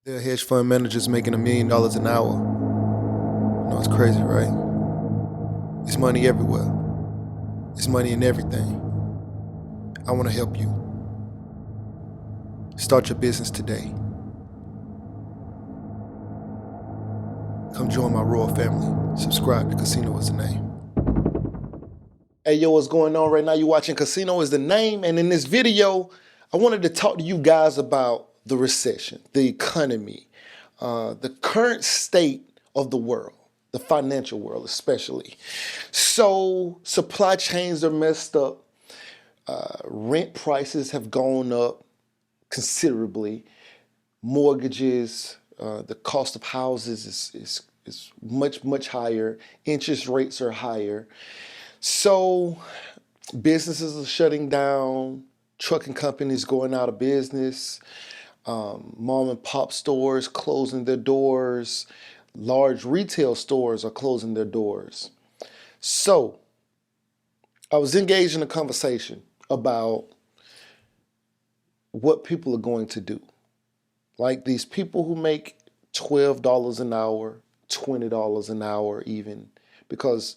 There are hedge fund managers making $1 million an hour. You know, it's crazy, right? It's money everywhere. It's money in everything. I want to help you. Start your business today. Come join my royal family. Subscribe to Casino is the name. Hey, yo, what's going on right now? You're watching Casino is the name. And in this video, I wanted to talk to you guys about the recession, the economy, the current state of the world, the financial world especially. So supply chains are messed up. Rent prices have gone up considerably. Mortgages, the cost of houses is much higher. Interest rates are higher. So businesses are shutting down. Trucking companies going out of business. Mom and pop stores closing their doors. Large retail stores are closing their doors. So I was engaged in a conversation about what people are going to do. Like these people who make $12 an hour, $20 an hour even, because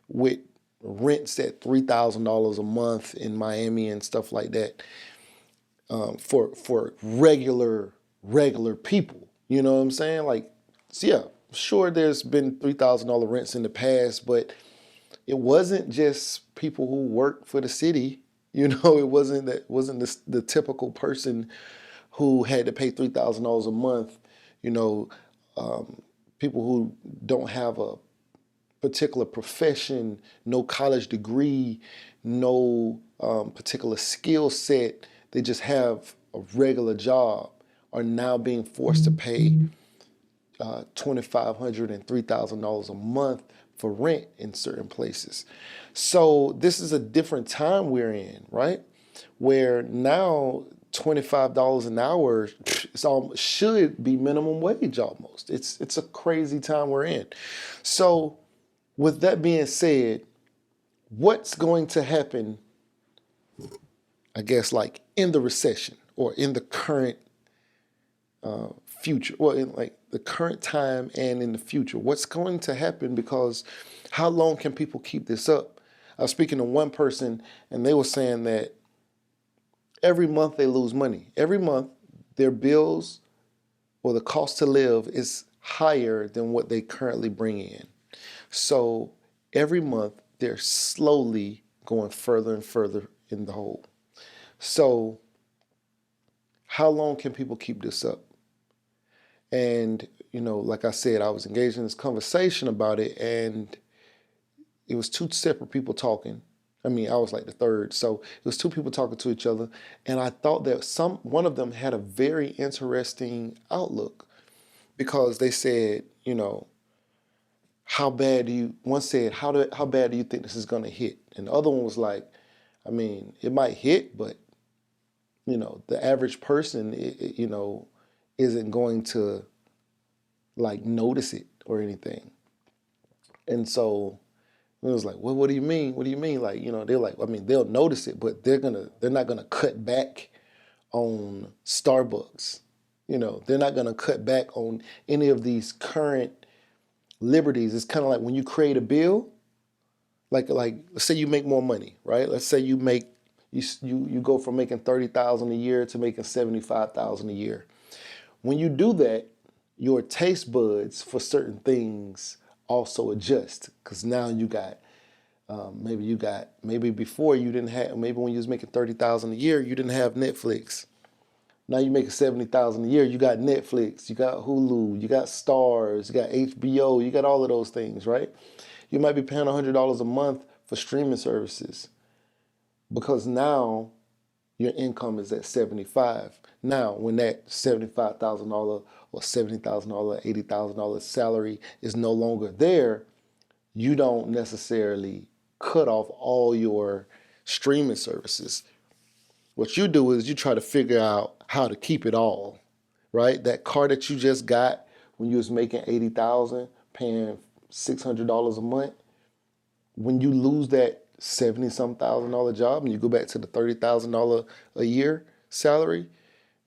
with rents at $3,000 a month in Miami and stuff like that, for regular people, you know what I'm saying? Like, so yeah, sure, there's been $3,000 rents in the past, but it wasn't just people who work for the city. You know, it wasn't the typical person who had to pay $3,000 a month. You know, people who don't have a particular profession, no college degree, no particular skill set. They just have a regular job, are now being forced to pay $2,500 and $3,000 a month for rent in certain places. So this is a different time we're in, right? Where now $25 an hour should be minimum wage almost. It's a crazy time we're in. So with that being said, what's going to happen, I guess, like in the recession or in the current future, well, in like the current time and in the future, what's going to happen? Because how long can people keep this up? I was speaking to one person and they were saying that every month they lose money. Every month their bills or the cost to live is higher than what they currently bring in. So every month they're slowly going further and further in the hole. So how long can people keep this up? And, you know, like I said, I was engaged in this conversation about it, and it was two separate people talking. I mean, I was like the third. So it was two people talking to each other. And I thought that one of them had a very interesting outlook, because they said, you know, one said, how bad do you think this is going to hit? And the other one was like, I mean, it might hit, but, you know, the average person, you know, isn't going to like notice it or anything. And so it was like, well, what do you mean? What do you mean? Like, you know, they're like, I mean, they'll notice it, but they're not gonna cut back on Starbucks. You know, they're not gonna cut back on any of these current liberties. It's kind of like when you create a bill, like let's say you make more money, right? Let's say you go from making 30,000 a year to making 75,000 a year. When you do that, your taste buds for certain things also adjust, because now you got maybe before you didn't have, maybe when you was making 30,000 a year you didn't have Netflix. Now you making 70,000 a year, you got Netflix, you got Hulu, you got Stars, you got HBO, you got all of those things, right? You might be paying $100 a month for streaming services, because now your income is at 75. Now, when that $75,000 or $70,000, $80,000 salary is no longer there, you don't necessarily cut off all your streaming services. What you do is you try to figure out how to keep it all, right? That car that you just got when you was making 80,000, paying $600 a month, when you lose that 70 some thousand dollar job and you go back to the $30,000 a year salary,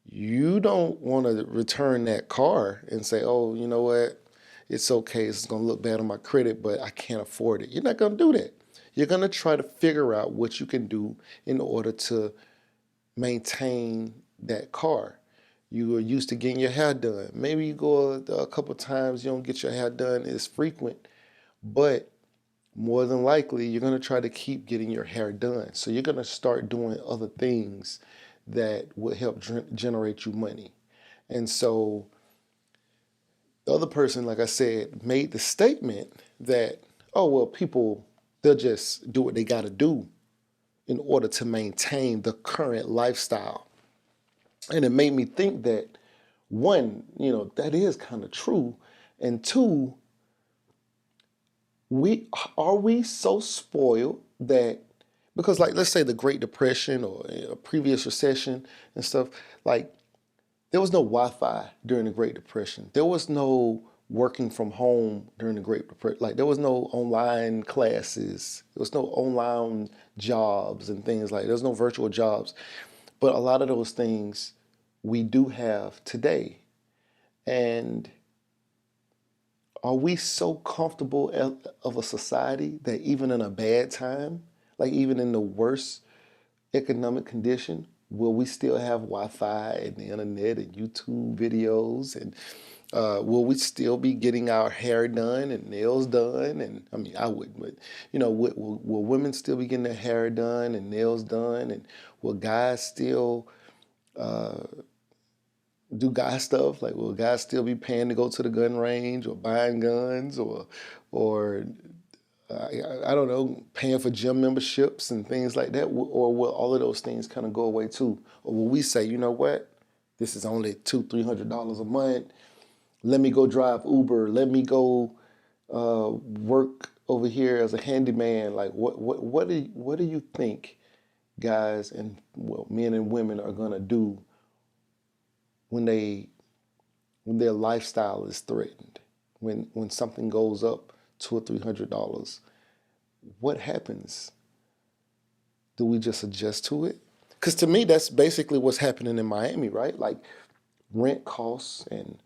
You don't want to return that car and say, oh, you know what? It's okay. It's going to look bad on my credit, but I can't afford it. You're not going to do that. You're going to try to figure out what you can do in order to maintain that car. You are used to getting your hair done. Maybe you go a couple times, you don't get your hair done as frequent, but more than likely, you're going to try to keep getting your hair done. So you're going to start doing other things that will help generate you money. And so the other person, like I said, made the statement that, oh, well, people, they'll just do what they got to do in order to maintain the current lifestyle. And it made me think that, one, that is kind of true. And two, are we so spoiled that, because like let's say the Great Depression or a previous recession and stuff, like there was no Wi-Fi during the Great Depression. There was no working from home during the Great Depression. Like there was no online classes. There was no online jobs and things like that. There's no virtual jobs. But a lot of those things we do have today. And are we so comfortable of a society that even in a bad time, like even in the worst economic condition, will we still have Wi-Fi and the internet and YouTube videos? And will we still be getting our hair done and nails done? And I mean, I wouldn't, but will women still be getting their hair done and nails done? And will guys still do guy stuff? Like, will guys still be paying to go to the gun range or buying guns or I don't know, paying for gym memberships and things like that? Or will all of those things kind of go away too? Or will we say, you know what, this is only $200-300 a month. Let me go drive Uber. Let me go work over here as a handyman. Like, what do you think guys and men and women are gonna do when their lifestyle is threatened, when something goes up $200-300? What happens? Do we just adjust to it? Because to me, that's basically what's happening in Miami, right? Like rent costs have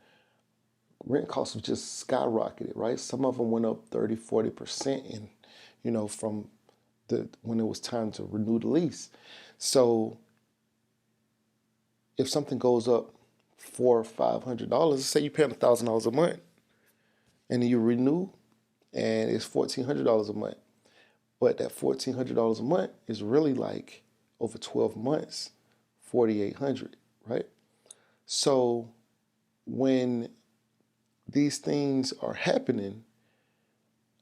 just skyrocketed, right? Some of them went up 30-40% from when it was time to renew the lease. So if something goes up $400 or $500, let's say you're paying $1,000 a month, and then you renew, and it's $1,400 a month. But that $1,400 a month is really like over 12 months, $4,800, right? So when these things are happening,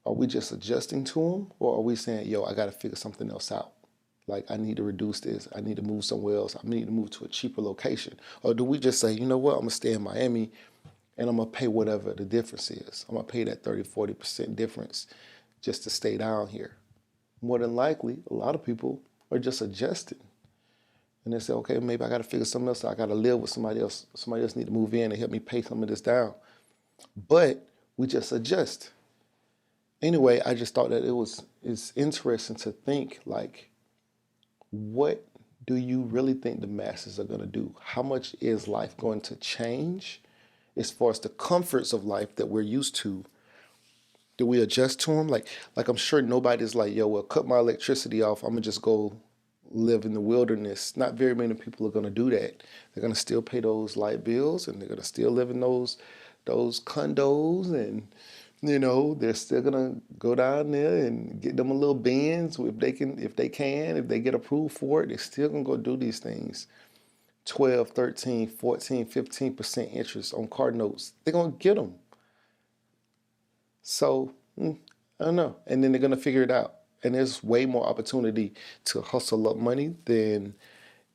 are we just adjusting to them, or are we saying, yo, I got to figure something else out? Like, I need to reduce this. I need to move somewhere else. I need to move to a cheaper location. Or do we just say, you know what, I'm going to stay in Miami and I'm going to pay whatever the difference is. I'm going to pay that 30-40% difference just to stay down here. More than likely, a lot of people are just adjusting. And they say, okay, maybe I got to figure something else out. I got to live with somebody else. Somebody else need to move in and help me pay some of this down. But we just adjust. Anyway, I just thought that it's interesting to think, like, what do you really think the masses are going to do? How much is life going to change as far as the comforts of life that we're used to? Do we adjust to them? Like I'm sure nobody's like, yo, well, cut my electricity off. I'm going to just go live in the wilderness. Not very many people are going to do that. They're going to still pay those light bills, and they're going to still live in those condos, and they're still gonna go down there and get them a little Benz if they get approved for it. They're still gonna go do these things. 12, 13, 14, 15% interest on car notes. They're gonna get them. So I don't know. And then they're gonna figure it out. And there's way more opportunity to hustle up money than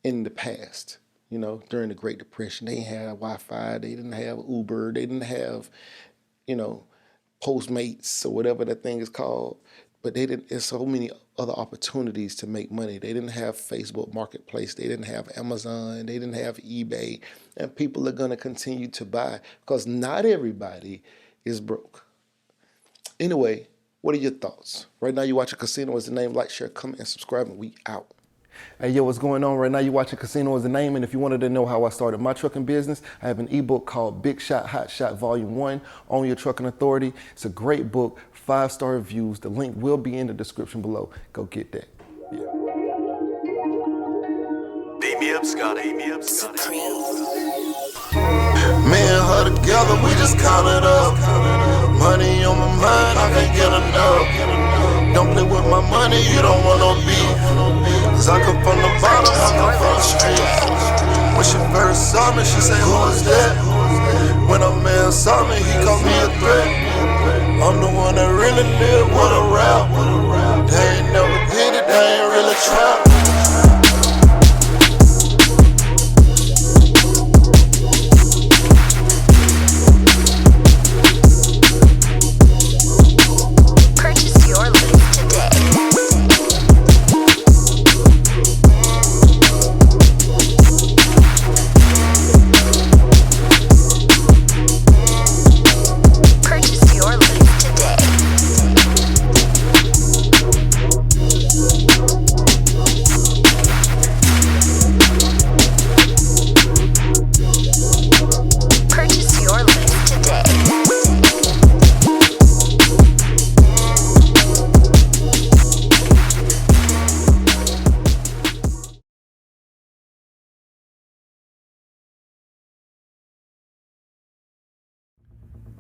in the past. During the Great Depression, they didn't have Wi-Fi, they didn't have Uber, they didn't have, Postmates or whatever that thing is called. But there's so many other opportunities to make money. They didn't have Facebook Marketplace. They didn't have Amazon. They didn't have eBay. And people are going to continue to buy because not everybody is broke. Anyway, what are your thoughts? Right now, you're watching Casino is the name. Like, share, comment, and subscribe, and we out. Hey, yo, what's going on right now? You're watching Casino is the Name, and if you wanted to know how I started my trucking business, I have an ebook called Big Shot, Hot Shot Volume 1, Own Your Trucking Authority. It's a great book, 5-star reviews. The link will be in the description below. Go get that. Yeah. Me and her together, we just count it up. Money on my mind, I can't get enough. Don't play with my money, you don't want no beef. Cause I come from the bottom, I come from the street. When she first saw me, she say, who is that? When a man saw me, he called me a threat. I'm the one that really live with a rap. They ain't never did it, they ain't really trap.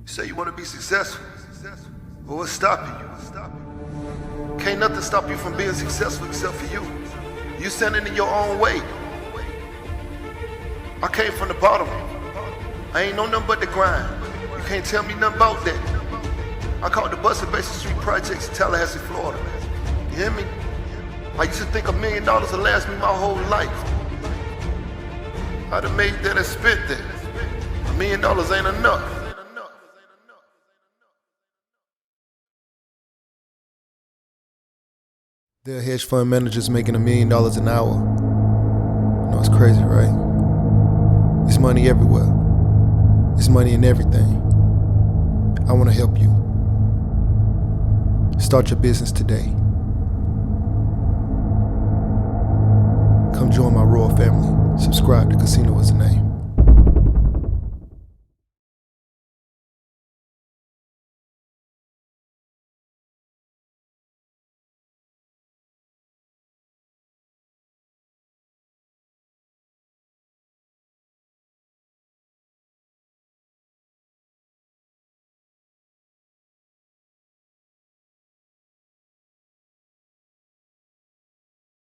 You say you want to be successful. Well, what's stopping you? Can't nothing stop you from being successful except for you. You standing in your own way. I came from the bottom. I ain't know nothing but the grind. You can't tell me nothing about that. I called the Busted Basin Street Projects in Tallahassee, Florida. You hear me? I used to think $1 million would last me my whole life. I'd have made that and spent that. $1 million ain't enough. There are hedge fund managers making $1 million an hour. You know, it's crazy, right? There's money everywhere. There's money in everything. I want to help you. Start your business today. Come join my royal family. Subscribe to Casino is the Name.